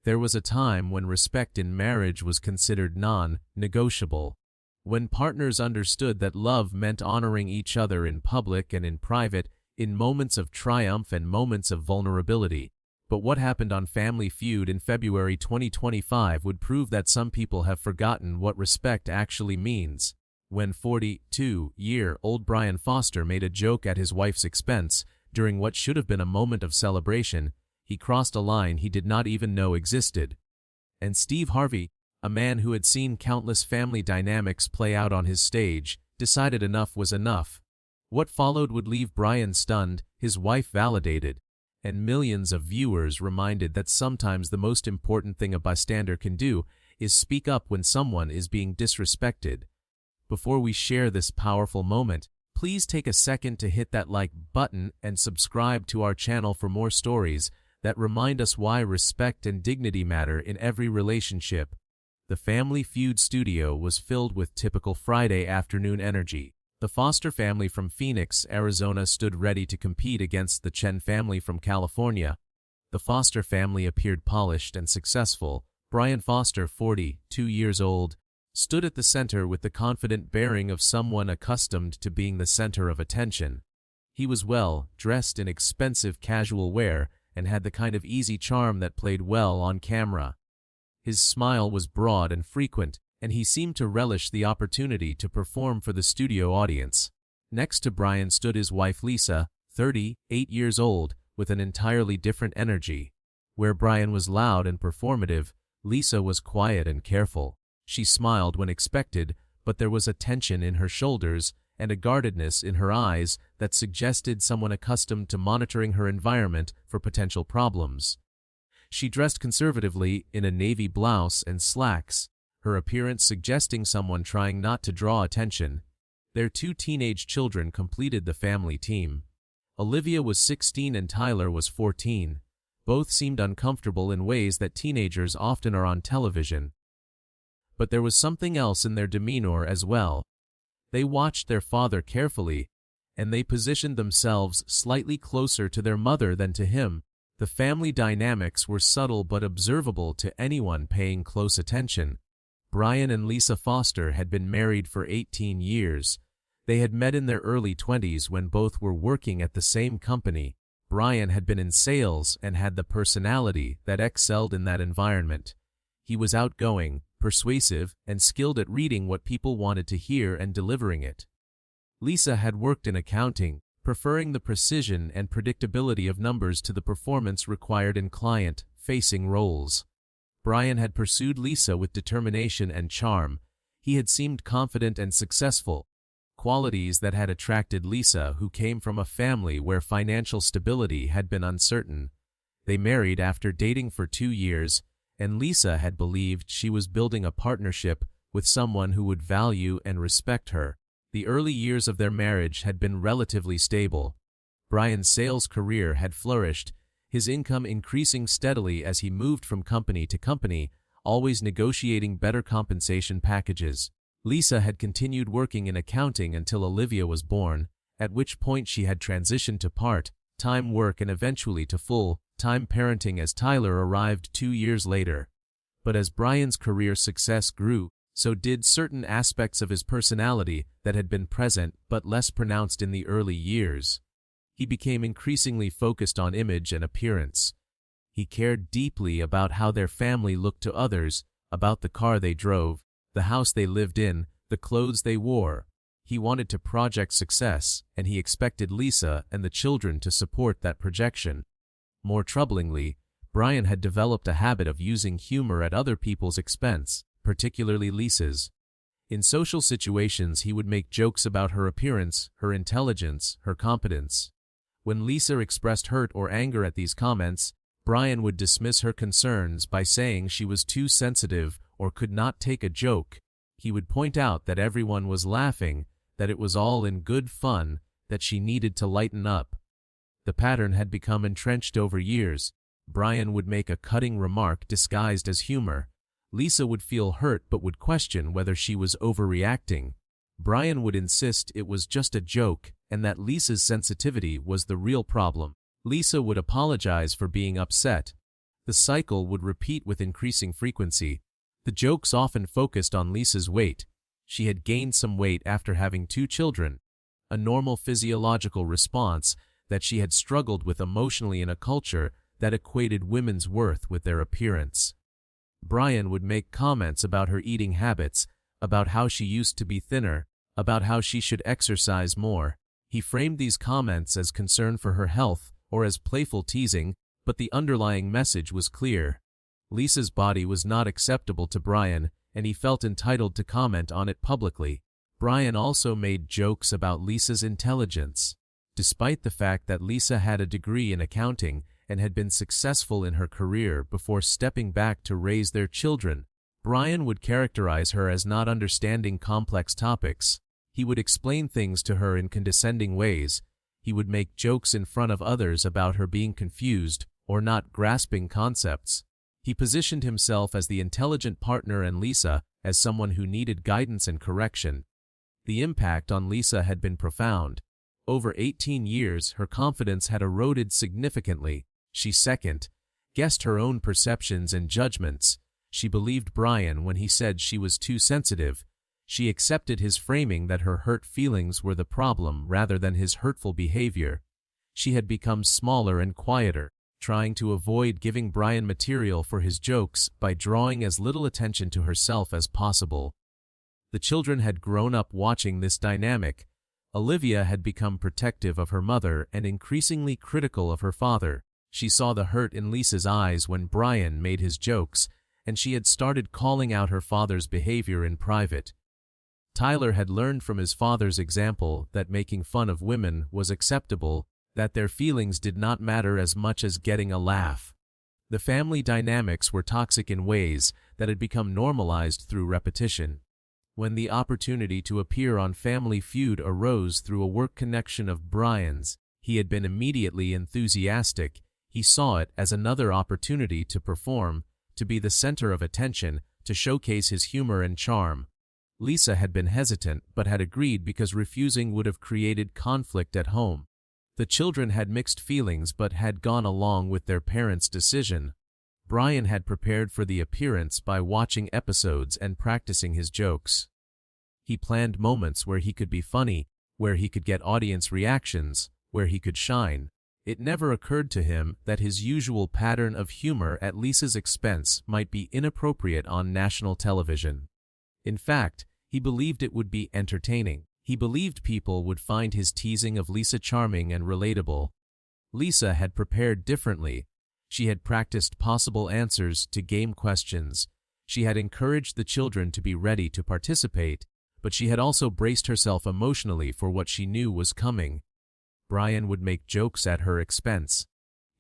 There was a time when respect in marriage was considered non-negotiable. When partners understood that love meant honoring each other in public and in private, in moments of triumph and moments of vulnerability. But what happened on Family Feud in February 2025 would prove that some people have forgotten what respect actually means. When 42-year-old Brian Foster made a joke at his wife's expense during what should have been a moment of celebration, he crossed a line he did not even know existed. And Steve Harvey, a man who had seen countless family dynamics play out on his stage, decided enough was enough. What followed would leave Brian stunned, his wife validated, and millions of viewers reminded that sometimes the most important thing a bystander can do is speak up when someone is being disrespected. Before we share this powerful moment, please take a second to hit that like button and subscribe to our channel for more stories that remind us why respect and dignity matter in every relationship. The Family Feud studio was filled with typical Friday afternoon energy. The Foster family from Phoenix, Arizona stood ready to compete against the Chen family from California. The Foster family appeared polished and successful. Brian Foster, 42 years old, stood at the center with the confident bearing of someone accustomed to being the center of attention. He was well dressed in expensive casual wear and had the kind of easy charm that played well on camera. His smile was broad and frequent, and he seemed to relish the opportunity to perform for the studio audience. Next to Brian stood his wife Lisa, 38 years old, with an entirely different energy. Where Brian was loud and performative, Lisa was quiet and careful. She smiled when expected, but there was a tension in her shoulders and a guardedness in her eyes that suggested someone accustomed to monitoring her environment for potential problems. She dressed conservatively in a navy blouse and slacks, her appearance suggesting someone trying not to draw attention. Their two teenage children completed the family team. Olivia was 16 and Tyler was 14. Both seemed uncomfortable in ways that teenagers often are on television. But there was something else in their demeanor as well. They watched their father carefully, and they positioned themselves slightly closer to their mother than to him. The family dynamics were subtle but observable to anyone paying close attention. Brian and Lisa Foster had been married for 18 years. They had met in their early 20s when both were working at the same company. Brian had been in sales and had the personality that excelled in that environment. He was outgoing, persuasive, and skilled at reading what people wanted to hear and delivering it. Lisa had worked in accounting, preferring the precision and predictability of numbers to the performance required in client-facing roles. Brian had pursued Lisa with determination and charm. He had seemed confident and successful, qualities that had attracted Lisa, who came from a family where financial stability had been uncertain. They married after dating for 2 years, and Lisa had believed she was building a partnership with someone who would value and respect her. The early years of their marriage had been relatively stable. Brian's sales career had flourished, his income increasing steadily as he moved from company to company, always negotiating better compensation packages. Lisa had continued working in accounting until Olivia was born, at which point she had transitioned to part-time work and eventually to full-time parenting as Tyler arrived 2 years later. But as Brian's career success grew, so did certain aspects of his personality that had been present but less pronounced in the early years. He became increasingly focused on image and appearance. He cared deeply about how their family looked to others, about the car they drove, the house they lived in, the clothes they wore. He wanted to project success, and he expected Lisa and the children to support that projection. More troublingly, Brian had developed a habit of using humor at other people's expense, particularly Lisa's. In social situations, he would make jokes about her appearance, her intelligence, her competence. When Lisa expressed hurt or anger at these comments, Brian would dismiss her concerns by saying she was too sensitive or could not take a joke. He would point out that everyone was laughing, that it was all in good fun, that she needed to lighten up. The pattern had become entrenched over years. Brian would make a cutting remark disguised as humor. Lisa would feel hurt but would question whether she was overreacting. Brian would insist it was just a joke and that Lisa's sensitivity was the real problem. Lisa would apologize for being upset. The cycle would repeat with increasing frequency. The jokes often focused on Lisa's weight. She had gained some weight after having 2 children, a normal physiological response that she had struggled with emotionally in a culture that equated women's worth with their appearance. Brian would make comments about her eating habits, about how she used to be thinner, about how she should exercise more. He framed these comments as concern for her health or as playful teasing, but the underlying message was clear. Lisa's body was not acceptable to Brian, and he felt entitled to comment on it publicly. Brian also made jokes about Lisa's intelligence. Despite the fact that Lisa had a degree in accounting and had been successful in her career before stepping back to raise their children, Brian would characterize her as not understanding complex topics. He would explain things to her in condescending ways. He would make jokes in front of others about her being confused or not grasping concepts. He positioned himself as the intelligent partner and Lisa as someone who needed guidance and correction. The impact on Lisa had been profound. Over 18 years, her confidence had eroded significantly. She guessed her own perceptions and judgments. She believed Brian when he said she was too sensitive. She accepted his framing that her hurt feelings were the problem rather than his hurtful behavior. She had become smaller and quieter, trying to avoid giving Brian material for his jokes by drawing as little attention to herself as possible. The children had grown up watching this dynamic. Olivia had become protective of her mother and increasingly critical of her father. She saw the hurt in Lisa's eyes when Brian made his jokes, and she had started calling out her father's behavior in private. Tyler had learned from his father's example that making fun of women was acceptable, that their feelings did not matter as much as getting a laugh. The family dynamics were toxic in ways that had become normalized through repetition. When the opportunity to appear on Family Feud arose through a work connection of Brian's, he had been immediately enthusiastic. He saw it as another opportunity to perform, to be the center of attention, to showcase his humor and charm. Lisa had been hesitant but had agreed because refusing would have created conflict at home. The children had mixed feelings but had gone along with their parents' decision. Brian had prepared for the appearance by watching episodes and practicing his jokes. He planned moments where he could be funny, where he could get audience reactions, where he could shine. It never occurred to him that his usual pattern of humor at Lisa's expense might be inappropriate on national television. In fact, he believed it would be entertaining. He believed people would find his teasing of Lisa charming and relatable. Lisa had prepared differently. She had practiced possible answers to game questions. She had encouraged the children to be ready to participate, but she had also braced herself emotionally for what she knew was coming. Brian would make jokes at her expense.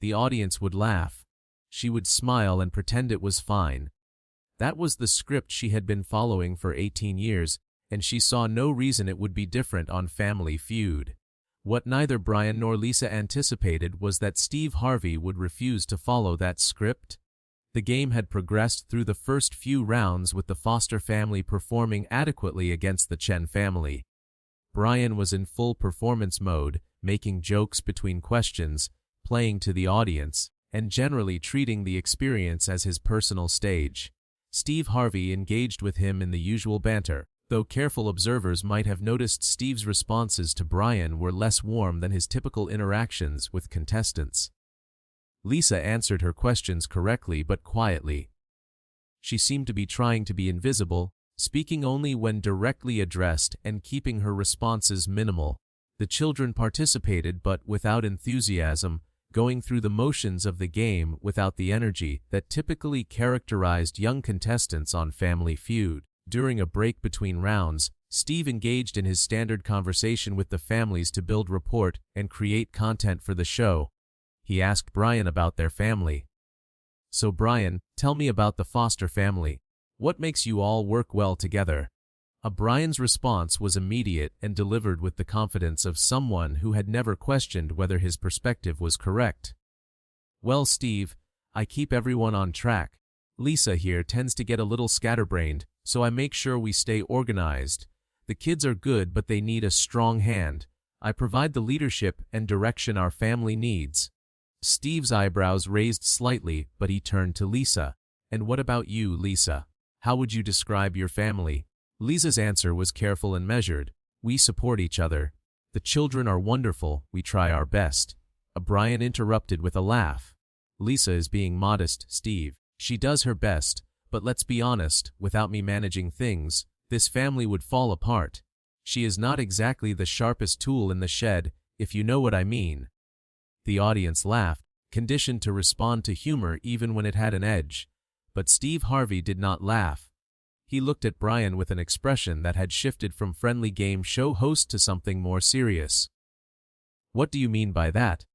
The audience would laugh. She would smile and pretend it was fine. That was the script she had been following for 18 years, and she saw no reason it would be different on Family Feud. What neither Brian nor Lisa anticipated was that Steve Harvey would refuse to follow that script. The game had progressed through the first few rounds with the Foster family performing adequately against the Chen family. Brian was in full performance mode, making jokes between questions, playing to the audience, and generally treating the experience as his personal stage. Steve Harvey engaged with him in the usual banter, though careful observers might have noticed Steve's responses to Brian were less warm than his typical interactions with contestants. Lisa answered her questions correctly but quietly. She seemed to be trying to be invisible, speaking only when directly addressed and keeping her responses minimal. The children participated but without enthusiasm, going through the motions of the game without the energy that typically characterized young contestants on Family Feud. During a break between rounds, Steve engaged in his standard conversation with the families to build rapport and create content for the show. He asked Brian about their family. "So Brian, tell me about the Foster family. What makes you all work well together?" Brian's response was immediate and delivered with the confidence of someone who had never questioned whether his perspective was correct. "Well, Steve, I keep everyone on track. Lisa here tends to get a little scatterbrained, so I make sure we stay organized. The kids are good, but they need a strong hand. I provide the leadership and direction our family needs." Steve's eyebrows raised slightly, but he turned to Lisa. And what about you, Lisa? How would you describe your family? Lisa's answer was careful and measured. We support each other. The children are wonderful, we try our best. Brian interrupted with a laugh. Lisa is being modest, Steve. She does her best, but let's be honest, without me managing things, this family would fall apart. She is not exactly the sharpest tool in the shed, if you know what I mean. The audience laughed, conditioned to respond to humor even when it had an edge. But Steve Harvey did not laugh. He looked at Brian with an expression that had shifted from friendly game show host to something more serious. What do you mean by that?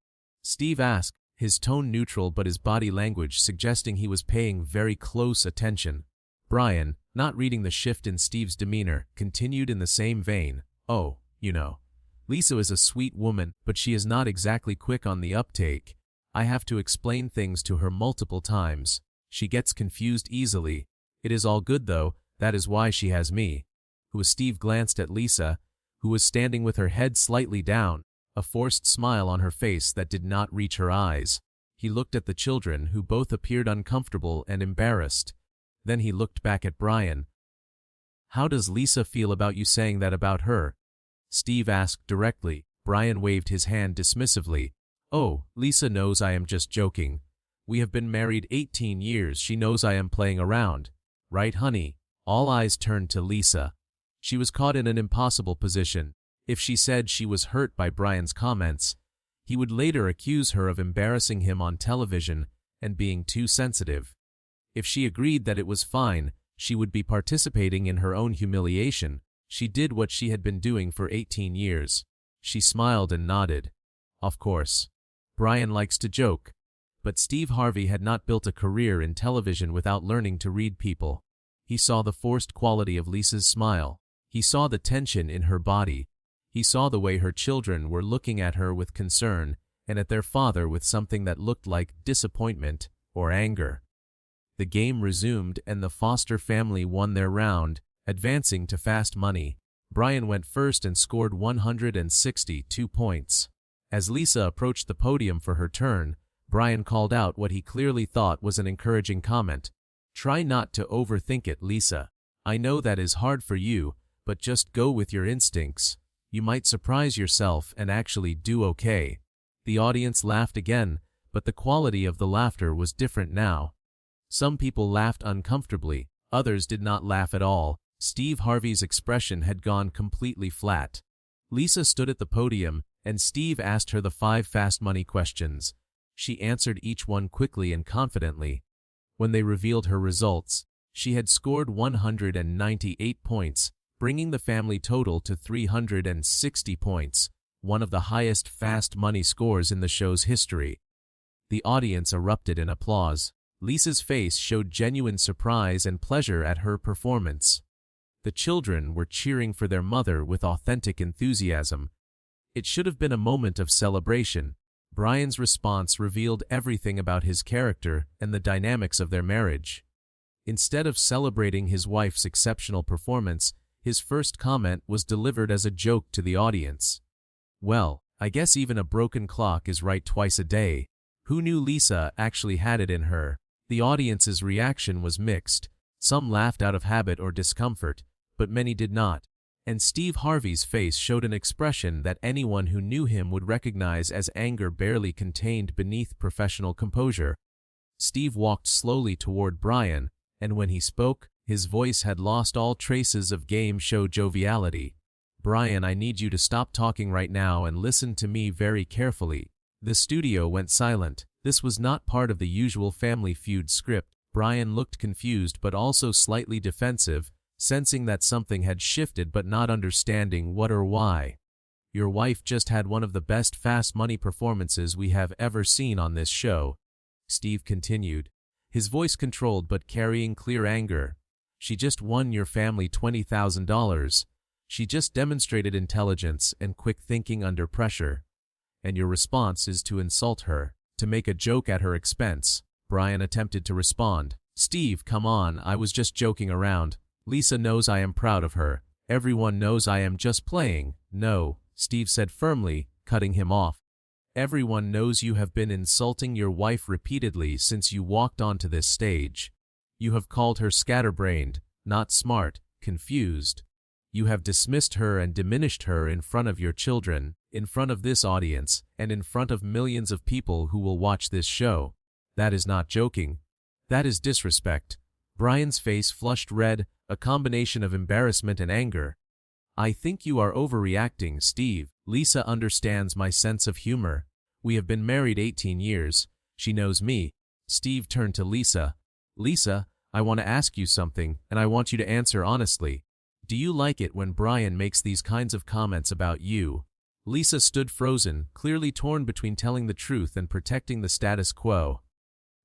Steve asked, his tone neutral but his body language suggesting he was paying very close attention. Brian, not reading the shift in Steve's demeanor, continued in the same vein. Oh, you know. Lisa is a sweet woman, but she is not exactly quick on the uptake. I have to explain things to her multiple times. She gets confused easily. It is all good though, that is why she has me. Steve glanced at Lisa, who was standing with her head slightly down, a forced smile on her face that did not reach her eyes. He looked at the children, who both appeared uncomfortable and embarrassed. Then he looked back at Brian. How does Lisa feel about you saying that about her? Steve asked directly. Brian waved his hand dismissively. Oh, Lisa knows I am just joking. We have been married 18 years. She knows I am playing around. Right, honey? All eyes turned to Lisa. She was caught in an impossible position. If she said she was hurt by Brian's comments, he would later accuse her of embarrassing him on television and being too sensitive. If she agreed that it was fine, she would be participating in her own humiliation. She did what she had been doing for 18 years. She smiled and nodded. Of course. Brian likes to joke. But Steve Harvey had not built a career in television without learning to read people. He saw the forced quality of Lisa's smile. He saw the tension in her body. He saw the way her children were looking at her with concern and at their father with something that looked like disappointment or anger. The game resumed and the Foster family won their round, advancing to fast money. Brian went first and scored 162 points. As Lisa approached the podium for her turn, Brian called out what he clearly thought was an encouraging comment. Try not to overthink it, Lisa. I know that is hard for you, but just go with your instincts. You might surprise yourself and actually do okay. The audience laughed again, but the quality of the laughter was different now. Some people laughed uncomfortably, others did not laugh at all. Steve Harvey's expression had gone completely flat. Lisa stood at the podium, and Steve asked her the 5 fast money questions. She answered each one quickly and confidently. When they revealed her results, she had scored 198 points, bringing the family total to 360 points, one of the highest fast money scores in the show's history. The audience erupted in applause. Lisa's face showed genuine surprise and pleasure at her performance. The children were cheering for their mother with authentic enthusiasm. It should have been a moment of celebration. Brian's response revealed everything about his character and the dynamics of their marriage. Instead of celebrating his wife's exceptional performance, his first comment was delivered as a joke to the audience. Well, I guess even a broken clock is right twice a day. Who knew Lisa actually had it in her? The audience's reaction was mixed. Some laughed out of habit or discomfort, but many did not. And Steve Harvey's face showed an expression that anyone who knew him would recognize as anger barely contained beneath professional composure. Steve walked slowly toward Brian, and when he spoke, his voice had lost all traces of game show joviality. Brian, I need you to stop talking right now and listen to me very carefully. The studio went silent. This was not part of the usual Family Feud script. Brian looked confused but also slightly defensive, sensing that something had shifted but not understanding what or why. Your wife just had one of the best fast money performances we have ever seen on this show, Steve continued, his voice controlled but carrying clear anger. She just won your family $20,000. She just demonstrated intelligence and quick thinking under pressure. And your response is to insult her, to make a joke at her expense. Brian attempted to respond. Steve, come on, I was just joking around. Lisa knows I am proud of her. Everyone knows I am just playing. No, Steve said firmly, cutting him off. Everyone knows you have been insulting your wife repeatedly since you walked onto this stage. You have called her scatterbrained, not smart, confused. You have dismissed her and diminished her in front of your children, in front of this audience, and in front of millions of people who will watch this show. That is not joking. That is disrespect. Brian's face flushed red, a combination of embarrassment and anger. I think you are overreacting, Steve. Lisa understands my sense of humor. We have been married 18 years. She knows me. Steve turned to Lisa. Lisa, I want to ask you something, and I want you to answer honestly. Do you like it when Brian makes these kinds of comments about you? Lisa stood frozen, clearly torn between telling the truth and protecting the status quo.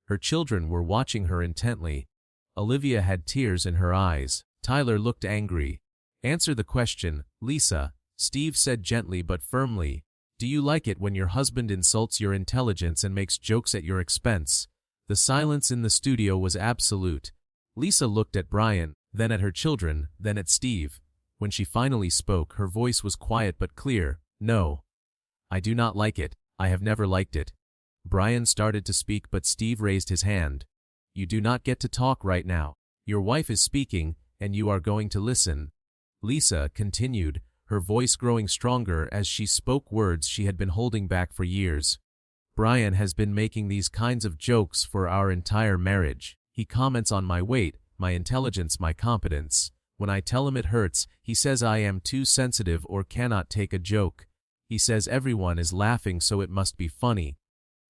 Her children were watching her intently. Olivia had tears in her eyes. Tyler looked angry. Answer the question, Lisa, Steve said gently but firmly. Do you like it when your husband insults your intelligence and makes jokes at your expense? The silence in the studio was absolute. Lisa looked at Brian, then at her children, then at Steve. When she finally spoke, her voice was quiet but clear. No. I do not like it. I have never liked it. Brian started to speak, but Steve raised his hand. You do not get to talk right now. Your wife is speaking, and you are going to listen. Lisa continued, her voice growing stronger as she spoke words she had been holding back for years. Brian has been making these kinds of jokes for our entire marriage. He comments on my weight, my intelligence, my competence. When I tell him it hurts, he says I am too sensitive or cannot take a joke. He says everyone is laughing, so it must be funny.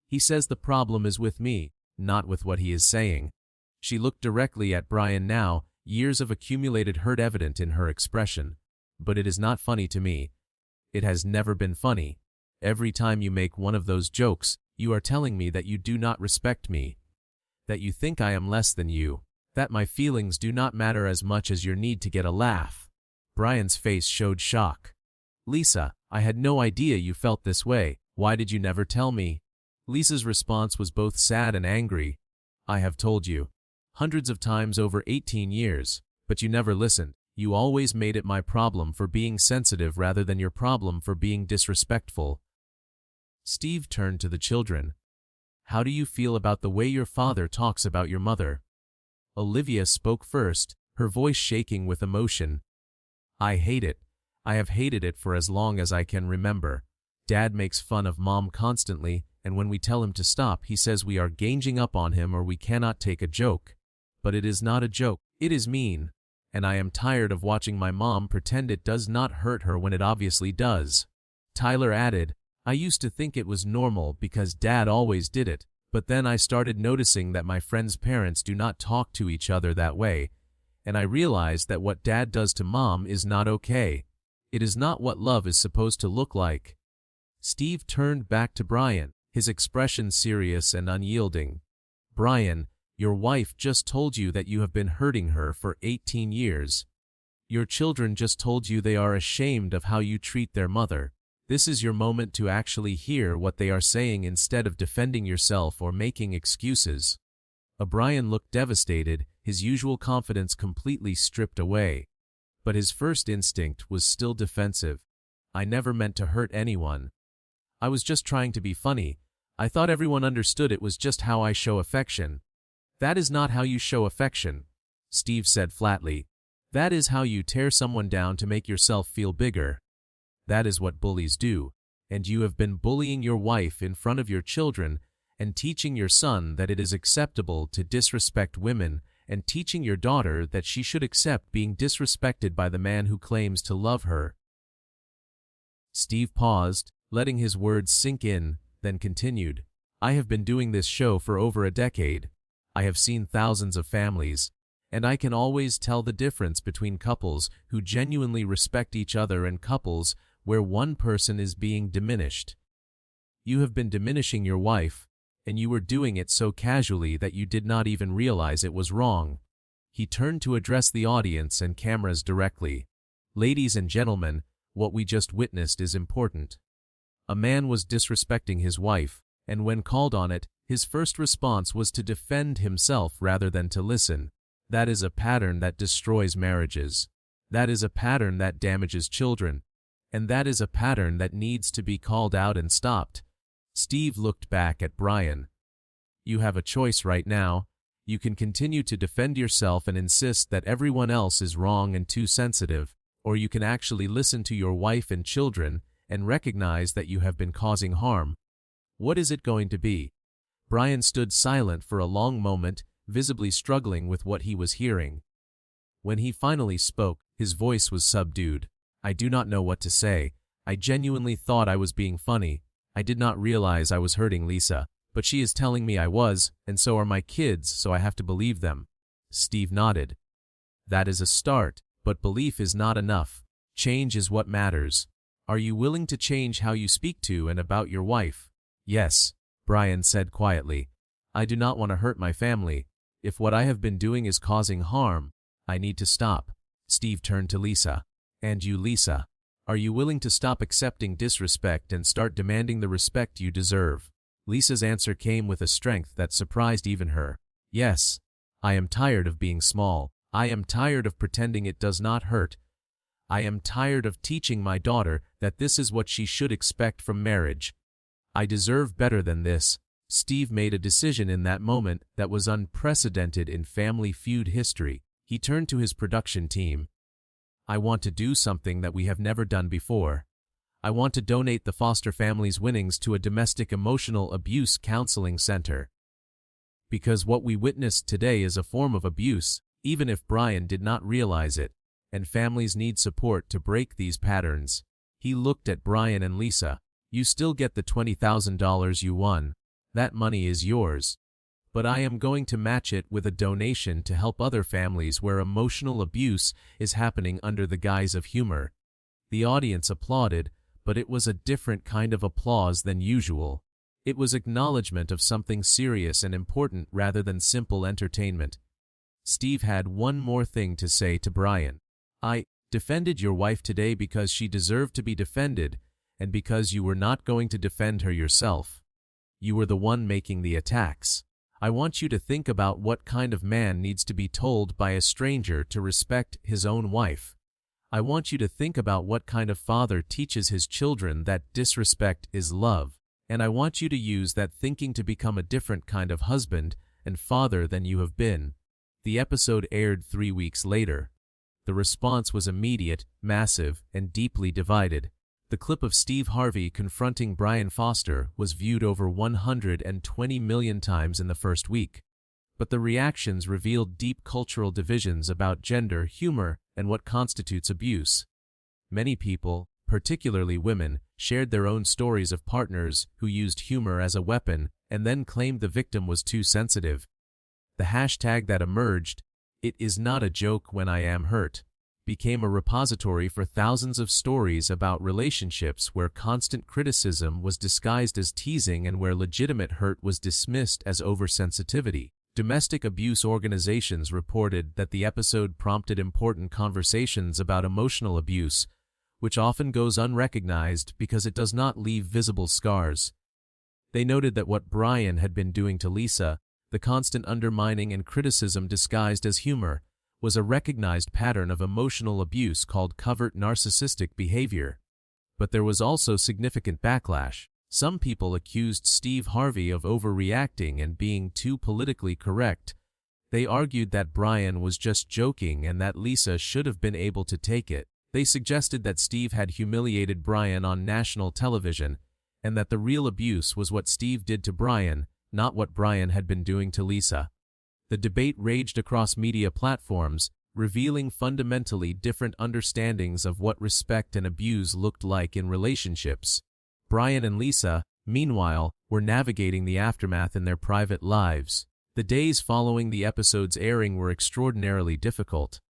He says the problem is with me, not with what he is saying. She looked directly at Brian now, years of accumulated hurt evident in her expression. But it is not funny to me. It has never been funny. Every time you make one of those jokes, you are telling me that you do not respect me, that you think I am less than you, that my feelings do not matter as much as your need to get a laugh. Brian's face showed shock. Lisa, I had no idea you felt this way. Why did you never tell me? Lisa's response was both sad and angry. I have told you. Hundreds of times over 18 years, but you never listened. You always made it my problem for being sensitive rather than your problem for being disrespectful. Steve turned to the children. How do you feel about the way your father talks about your mother? Olivia spoke first, her voice shaking with emotion. I hate it. I have hated it for as long as I can remember. Dad makes fun of Mom constantly, and when we tell him to stop, he says we are ganging up on him or we cannot take a joke. But it is not a joke. It is mean. And I am tired of watching my mom pretend it does not hurt her when it obviously does. Tyler added, I used to think it was normal because Dad always did it, but then I started noticing that my friends' parents do not talk to each other that way, and I realized that what Dad does to Mom is not okay. It is not what love is supposed to look like. Steve turned back to Brian, his expression serious and unyielding. Brian, your wife just told you that you have been hurting her for 18 years. Your children just told you they are ashamed of how you treat their mother. This is your moment to actually hear what they are saying instead of defending yourself or making excuses. Brian looked devastated, his usual confidence completely stripped away. But his first instinct was still defensive. I never meant to hurt anyone. I was just trying to be funny. I thought everyone understood it was just how I show affection. That is not how you show affection, Steve said flatly. That is how you tear someone down to make yourself feel bigger. That is what bullies do, and you have been bullying your wife in front of your children and teaching your son that it is acceptable to disrespect women and teaching your daughter that she should accept being disrespected by the man who claims to love her. Steve paused, letting his words sink in, then continued. I have been doing this show for over a decade. I have seen thousands of families, and I can always tell the difference between couples who genuinely respect each other and couples where one person is being diminished. You have been diminishing your wife, and you were doing it so casually that you did not even realize it was wrong. He turned to address the audience and cameras directly. Ladies and gentlemen, what we just witnessed is important. A man was disrespecting his wife, and when called on it, his first response was to defend himself rather than to listen. That is a pattern that destroys marriages. That is a pattern that damages children. And that is a pattern that needs to be called out and stopped. Steve looked back at Brian. You have a choice right now. You can continue to defend yourself and insist that everyone else is wrong and too sensitive, or you can actually listen to your wife and children and recognize that you have been causing harm. What is it going to be? Brian stood silent for a long moment, visibly struggling with what he was hearing. When he finally spoke, his voice was subdued. I do not know what to say. I genuinely thought I was being funny. I did not realize I was hurting Lisa, but she is telling me I was, and so are my kids, so I have to believe them. Steve nodded. That is a start, but belief is not enough. Change is what matters. Are you willing to change how you speak to and about your wife? Yes, Brian said quietly. I do not want to hurt my family. If what I have been doing is causing harm, I need to stop. Steve turned to Lisa. And you, Lisa, are you willing to stop accepting disrespect and start demanding the respect you deserve? Lisa's answer came with a strength that surprised even her. Yes, I am tired of being small. I am tired of pretending it does not hurt. I am tired of teaching my daughter that this is what she should expect from marriage. I deserve better than this. Steve made a decision in that moment that was unprecedented in Family Feud history. He turned to his production team. I want to do something that we have never done before. I want to donate the foster family's winnings to a domestic emotional abuse counseling center. Because what we witnessed today is a form of abuse, even if Brian did not realize it, and families need support to break these patterns. He looked at Brian and Lisa. You still get the $20,000 you won. That money is yours. But I am going to match it with a donation to help other families where emotional abuse is happening under the guise of humor. The audience applauded, but it was a different kind of applause than usual. It was acknowledgement of something serious and important rather than simple entertainment. Steve had one more thing to say to Brian. I defended your wife today because she deserved to be defended, and because you were not going to defend her yourself. You were the one making the attacks. I want you to think about what kind of man needs to be told by a stranger to respect his own wife. I want you to think about what kind of father teaches his children that disrespect is love, and I want you to use that thinking to become a different kind of husband and father than you have been. The episode aired 3 weeks later. The response was immediate, massive, and deeply divided. The clip of Steve Harvey confronting Brian Foster was viewed over 120 million times in the first week. But the reactions revealed deep cultural divisions about gender, humor, and what constitutes abuse. Many people, particularly women, shared their own stories of partners who used humor as a weapon and then claimed the victim was too sensitive. The hashtag that emerged, "It is not a joke when I am hurt," became a repository for thousands of stories about relationships where constant criticism was disguised as teasing and where legitimate hurt was dismissed as oversensitivity. Domestic abuse organizations reported that the episode prompted important conversations about emotional abuse, which often goes unrecognized because it does not leave visible scars. They noted that what Brian had been doing to Lisa, the constant undermining and criticism disguised as humor, was a recognized pattern of emotional abuse called covert narcissistic behavior. But there was also significant backlash. Some people accused Steve Harvey of overreacting and being too politically correct. They argued that Brian was just joking and that Lisa should have been able to take it. They suggested that Steve had humiliated Brian on national television, and that the real abuse was what Steve did to Brian, not what Brian had been doing to Lisa. The debate raged across media platforms, revealing fundamentally different understandings of what respect and abuse looked like in relationships. Brian and Lisa, meanwhile, were navigating the aftermath in their private lives. The days following the episode's airing were extraordinarily difficult.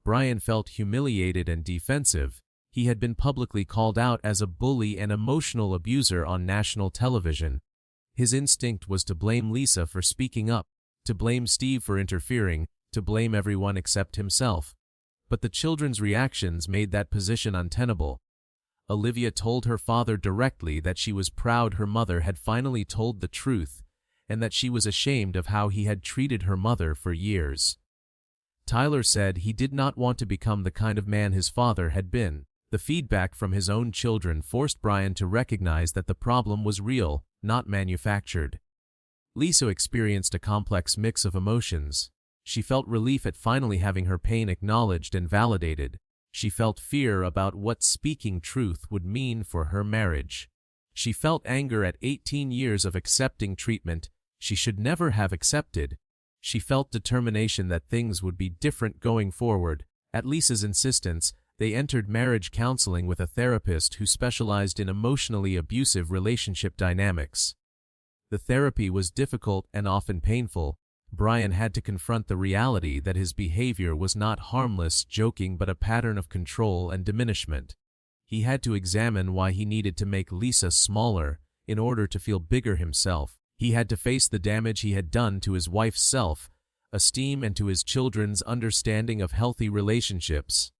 Brian felt humiliated and defensive. He had been publicly called out as a bully and emotional abuser on national television. His instinct was to blame Lisa for speaking up, to blame Steve for interfering, to blame everyone except himself. But the children's reactions made that position untenable. Olivia told her father directly that she was proud her mother had finally told the truth, and that she was ashamed of how he had treated her mother for years. Tyler said he did not want to become the kind of man his father had been. The feedback from his own children forced Brian to recognize that the problem was real, not manufactured. Lisa experienced a complex mix of emotions. She felt relief at finally having her pain acknowledged and validated. She felt fear about what speaking truth would mean for her marriage. She felt anger at 18 years of accepting treatment she should never have accepted. She felt determination that things would be different going forward. At Lisa's insistence, they entered marriage counseling with a therapist who specialized in emotionally abusive relationship dynamics. The therapy was difficult and often painful. Brian had to confront the reality that his behavior was not harmless joking but a pattern of control and diminishment. He had to examine why he needed to make Lisa smaller in order to feel bigger himself. He had to face the damage he had done to his wife's self-esteem and to his children's understanding of healthy relationships.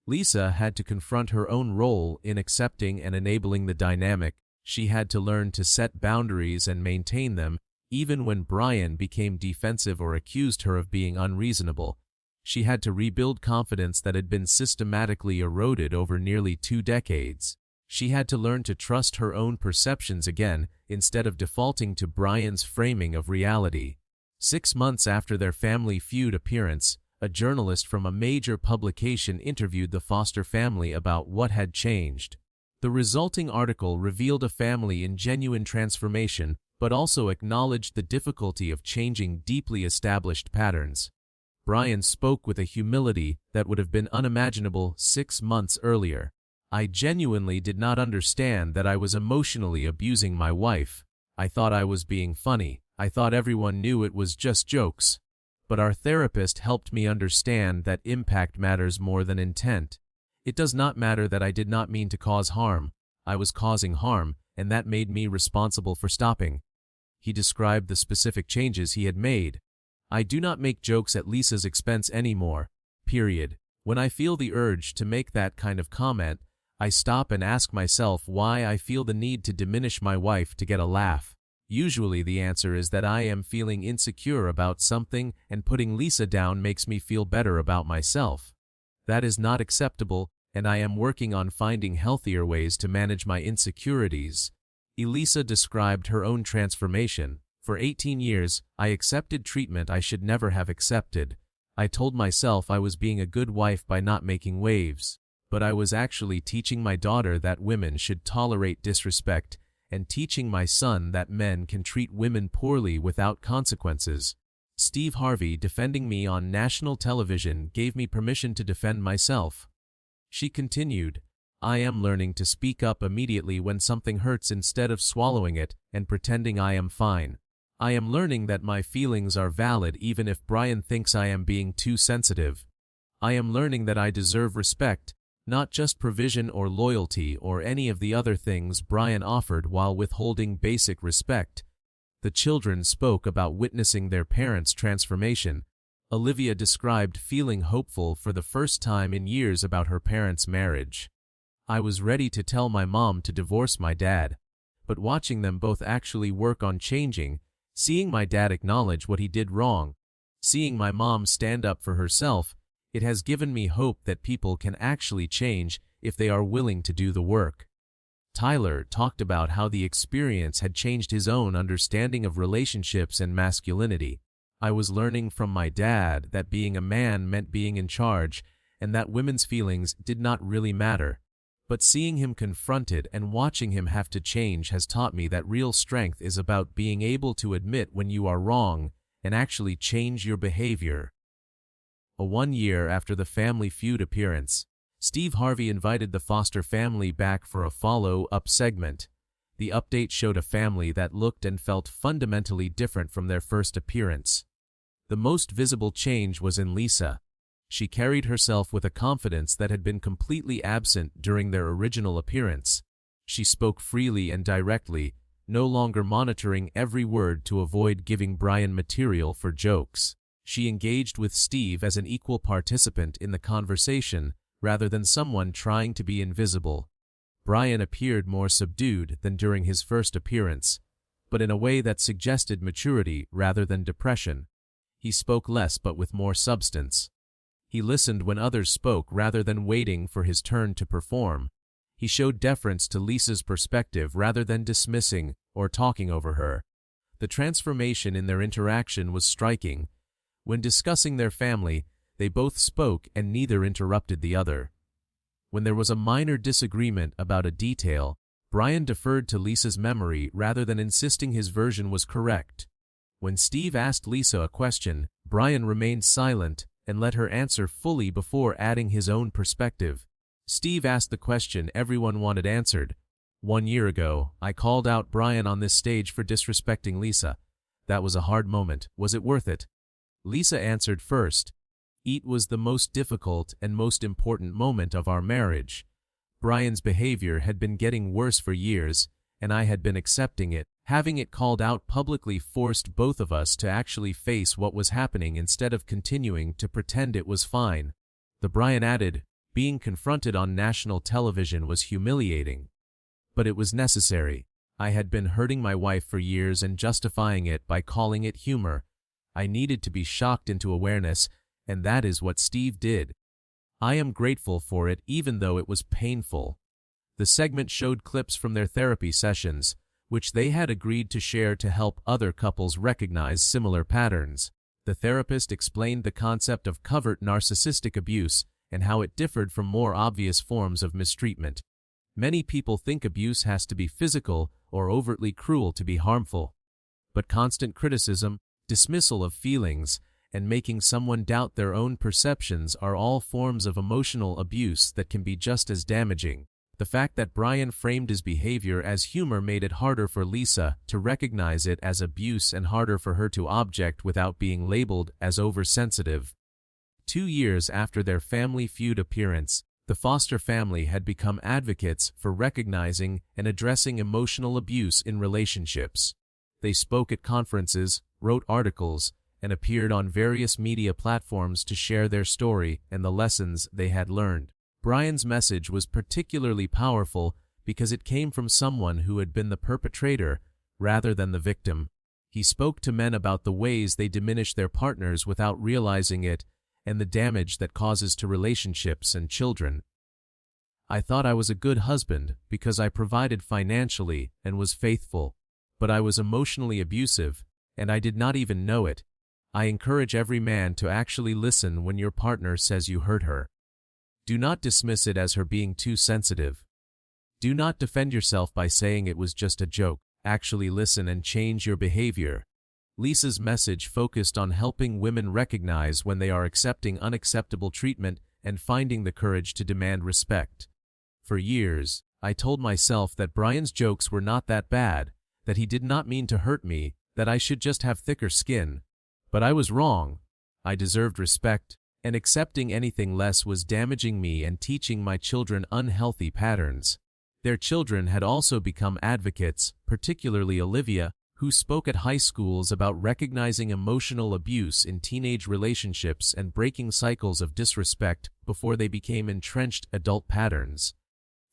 Lisa had to confront her own role in accepting and enabling the dynamic. She had to learn to set boundaries and maintain them, even when Brian became defensive or accused her of being unreasonable. She had to rebuild confidence that had been systematically eroded over nearly 2 decades. She had to learn to trust her own perceptions again, instead of defaulting to Brian's framing of reality. 6 months after their Family Feud appearance, a journalist from a major publication interviewed the Foster family about what had changed. The resulting article revealed a family in genuine transformation, but also acknowledged the difficulty of changing deeply established patterns. Brian spoke with a humility that would have been unimaginable 6 months earlier. I genuinely did not understand that I was emotionally abusing my wife. I thought I was being funny. I thought everyone knew it was just jokes. But our therapist helped me understand that impact matters more than intent. It does not matter that I did not mean to cause harm. I was causing harm, and that made me responsible for stopping. He described the specific changes he had made. I do not make jokes at Lisa's expense anymore. Period. When I feel the urge to make that kind of comment, I stop and ask myself why I feel the need to diminish my wife to get a laugh. Usually the answer is that I am feeling insecure about something and putting Lisa down makes me feel better about myself. That is not acceptable, and I am working on finding healthier ways to manage my insecurities. Elisa described her own transformation. For 18 years, I accepted treatment I should never have accepted. I told myself I was being a good wife by not making waves. But I was actually teaching my daughter that women should tolerate disrespect, and teaching my son that men can treat women poorly without consequences. Steve Harvey defending me on national television gave me permission to defend myself. She continued, I am learning to speak up immediately when something hurts instead of swallowing it and pretending I am fine. I am learning that my feelings are valid even if Brian thinks I am being too sensitive. I am learning that I deserve respect, not just provision or loyalty or any of the other things Brian offered while withholding basic respect. The children spoke about witnessing their parents' transformation. Olivia described feeling hopeful for the first time in years about her parents' marriage. I was ready to tell my mom to divorce my dad, but watching them both actually work on changing, seeing my dad acknowledge what he did wrong, seeing my mom stand up for herself, it has given me hope that people can actually change if they are willing to do the work. Tyler talked about how the experience had changed his own understanding of relationships and masculinity. I was learning from my dad that being a man meant being in charge and that women's feelings did not really matter. But seeing him confronted and watching him have to change has taught me that real strength is about being able to admit when you are wrong and actually change your behavior. 1 year after the Family Feud appearance, Steve Harvey invited the Foster family back for a follow-up segment. The update showed a family that looked and felt fundamentally different from their first appearance. The most visible change was in Lisa. She carried herself with a confidence that had been completely absent during their original appearance. She spoke freely and directly, no longer monitoring every word to avoid giving Brian material for jokes. She engaged with Steve as an equal participant in the conversation, rather than someone trying to be invisible. Brian appeared more subdued than during his first appearance, but in a way that suggested maturity rather than depression. He spoke less but with more substance. He listened when others spoke rather than waiting for his turn to perform. He showed deference to Lisa's perspective rather than dismissing or talking over her. The transformation in their interaction was striking. When discussing their family, they both spoke and neither interrupted the other. When there was a minor disagreement about a detail, Brian deferred to Lisa's memory rather than insisting his version was correct. When Steve asked Lisa a question, Brian remained silent and let her answer fully before adding his own perspective. Steve asked the question everyone wanted answered. "1 year ago, I called out Brian on this stage for disrespecting Lisa. That was a hard moment. Was it worth it?" Lisa answered first. "It was the most difficult and most important moment of our marriage. Brian's behavior had been getting worse for years, and I had been accepting it. Having it called out publicly forced both of us to actually face what was happening instead of continuing to pretend it was fine." The Brian added, "Being confronted on national television was humiliating. But it was necessary. I had been hurting my wife for years and justifying it by calling it humor. I needed to be shocked into awareness, and that is what Steve did. I am grateful for it even though it was painful." The segment showed clips from their therapy sessions, which they had agreed to share to help other couples recognize similar patterns. The therapist explained the concept of covert narcissistic abuse and how it differed from more obvious forms of mistreatment. Many people think abuse has to be physical or overtly cruel to be harmful. But constant criticism, dismissal of feelings, and making someone doubt their own perceptions are all forms of emotional abuse that can be just as damaging. The fact that Brian framed his behavior as humor made it harder for Lisa to recognize it as abuse and harder for her to object without being labeled as oversensitive. 2 years after their Family Feud appearance, the Foster family had become advocates for recognizing and addressing emotional abuse in relationships. They spoke at conferences, wrote articles, and appeared on various media platforms to share their story and the lessons they had learned. Brian's message was particularly powerful because it came from someone who had been the perpetrator rather than the victim. He spoke to men about the ways they diminish their partners without realizing it and the damage that causes to relationships and children. "I thought I was a good husband because I provided financially and was faithful, but I was emotionally abusive, and I did not even know it. I encourage every man to actually listen when your partner says you hurt her. Do not dismiss it as her being too sensitive. Do not defend yourself by saying it was just a joke. Actually listen and change your behavior." Lisa's message focused on helping women recognize when they are accepting unacceptable treatment and finding the courage to demand respect. "For years, I told myself that Brian's jokes were not that bad, that he did not mean to hurt me, that I should just have thicker skin. But I was wrong. I deserved respect, and accepting anything less was damaging me and teaching my children unhealthy patterns." Their children had also become advocates, particularly Olivia, who spoke at high schools about recognizing emotional abuse in teenage relationships and breaking cycles of disrespect before they became entrenched adult patterns.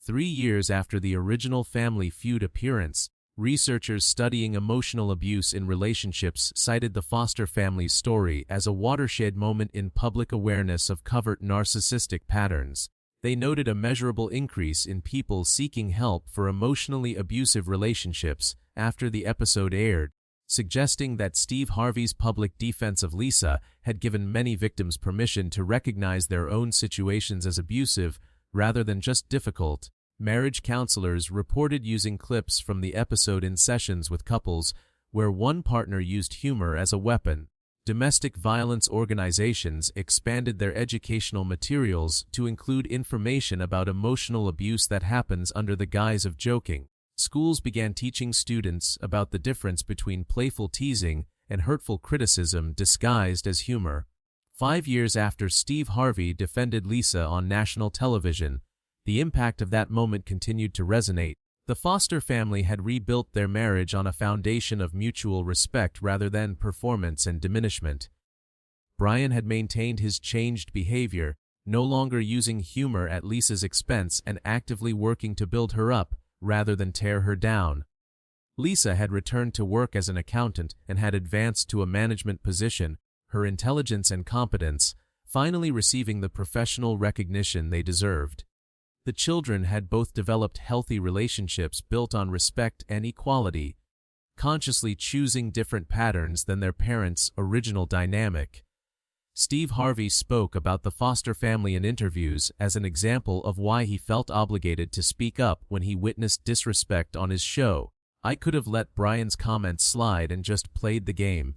3 years after the original Family Feud appearance, researchers studying emotional abuse in relationships cited the Foster family's story as a watershed moment in public awareness of covert narcissistic patterns. They noted a measurable increase in people seeking help for emotionally abusive relationships after the episode aired, suggesting that Steve Harvey's public defense of Lisa had given many victims permission to recognize their own situations as abusive rather than just difficult. Marriage counselors reported using clips from the episode in sessions with couples where one partner used humor as a weapon. Domestic violence organizations expanded their educational materials to include information about emotional abuse that happens under the guise of joking. Schools began teaching students about the difference between playful teasing and hurtful criticism disguised as humor. 5 years after Steve Harvey defended Lisa on national television, the impact of that moment continued to resonate. The Foster family had rebuilt their marriage on a foundation of mutual respect rather than performance and diminishment. Brian had maintained his changed behavior, no longer using humor at Lisa's expense and actively working to build her up rather than tear her down. Lisa had returned to work as an accountant and had advanced to a management position, her intelligence and competence finally receiving the professional recognition they deserved. The children had both developed healthy relationships built on respect and equality, consciously choosing different patterns than their parents' original dynamic. Steve Harvey spoke about the foster family in interviews as an example of why he felt obligated to speak up when he witnessed disrespect on his show. "I could have let Brian's comments slide and just played the game.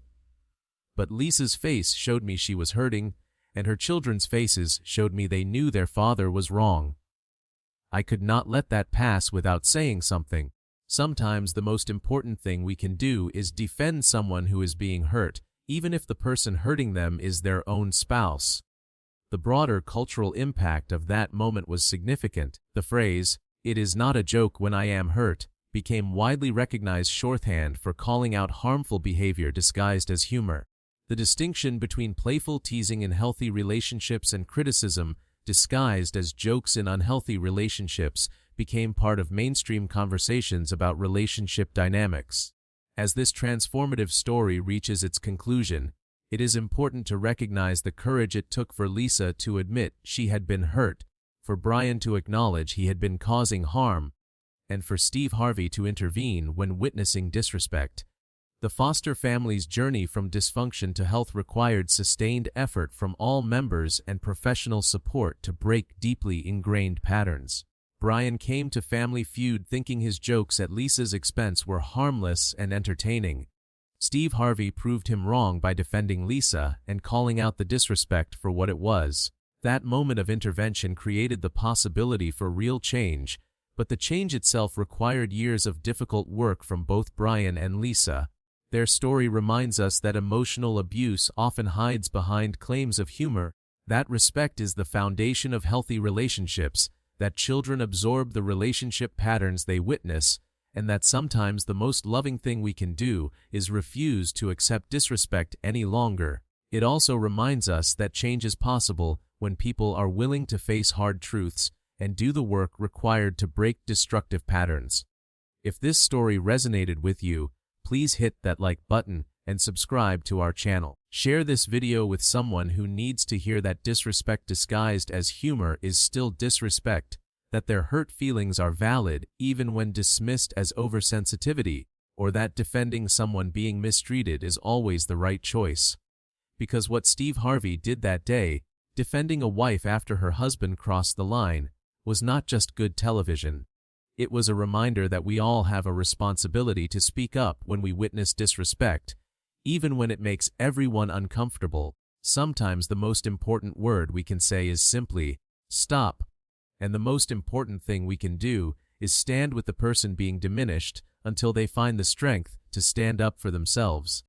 But Lisa's face showed me she was hurting, and her children's faces showed me they knew their father was wrong. I could not let that pass without saying something." Sometimes the most important thing we can do is defend someone who is being hurt, even if the person hurting them is their own spouse. The broader cultural impact of that moment was significant. The phrase, "It is not a joke when I am hurt," became widely recognized shorthand for calling out harmful behavior disguised as humor. The distinction between playful teasing in healthy relationships and criticism disguised as jokes in unhealthy relationships became part of mainstream conversations about relationship dynamics. As this transformative story reaches its conclusion, it is important to recognize the courage it took for Lisa to admit she had been hurt, for Brian to acknowledge he had been causing harm, and for Steve Harvey to intervene when witnessing disrespect. The foster family's journey from dysfunction to health required sustained effort from all members and professional support to break deeply ingrained patterns. Brian came to Family Feud thinking his jokes at Lisa's expense were harmless and entertaining. Steve Harvey proved him wrong by defending Lisa and calling out the disrespect for what it was. That moment of intervention created the possibility for real change, but the change itself required years of difficult work from both Brian and Lisa. Their story reminds us that emotional abuse often hides behind claims of humor, that respect is the foundation of healthy relationships, that children absorb the relationship patterns they witness, and that sometimes the most loving thing we can do is refuse to accept disrespect any longer. It also reminds us that change is possible when people are willing to face hard truths and do the work required to break destructive patterns. If this story resonated with you, please hit that like button and subscribe to our channel. Share this video with someone who needs to hear that disrespect disguised as humor is still disrespect, that their hurt feelings are valid even when dismissed as oversensitivity, or that defending someone being mistreated is always the right choice. Because what Steve Harvey did that day, defending a wife after her husband crossed the line, was not just good television. It was a reminder that we all have a responsibility to speak up when we witness disrespect, even when it makes everyone uncomfortable. Sometimes the most important word we can say is simply, "Stop." And the most important thing we can do is stand with the person being diminished until they find the strength to stand up for themselves.